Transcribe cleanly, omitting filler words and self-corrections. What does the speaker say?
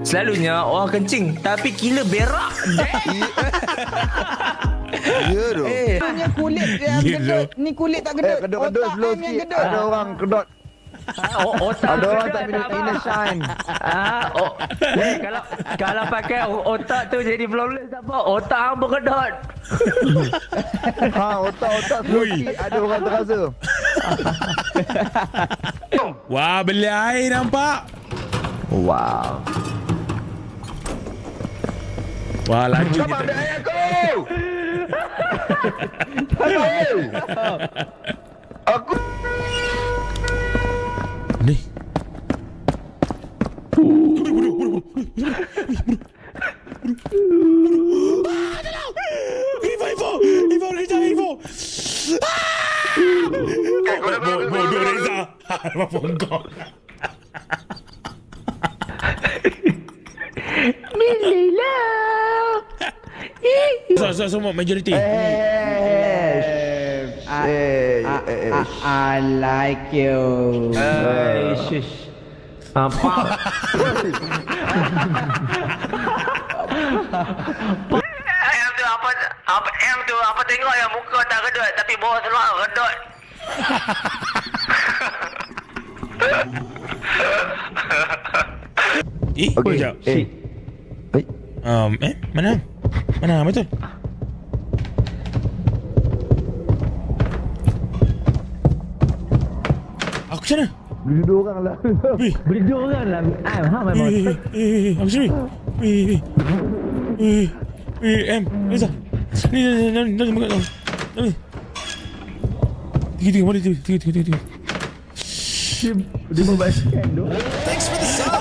Selalunya orang kencing tapi gila berak. Ya tu. Punya kulit dia gedut. Ni kulit tak gedut. Kedut-kedut Otak slow M yang sikit. gedut. Ada orang kedut. Otak Ada orang gedut tak minum apa? inner shine. Kalau pakai otak tu jadi flawless tak apa. Otak hang pun kedut. Ha, otak-otak slow sikit. Ada orang terasa. Wah, beli air nampak. Wow. Wah, laju Siapa kita. ambil air aku? Ambil. Aku. Ni. Info, Reza, info. Bodoh Reza. Apa kau? Semua majority. I like you. Shush. Apa? M tu apa tengok yang muka tak kedut tapi bawah seluar kedut. Okey. Sekejap. Eh. Mana? Mana betul? Aku macam mana? Beli dua orang lah. Beli dua orang lah. Memang. Aku sini. M, Reza. Ni, makan kau. Tiga, boleh tiga. Dia membaskan tu. Thanks for the sub.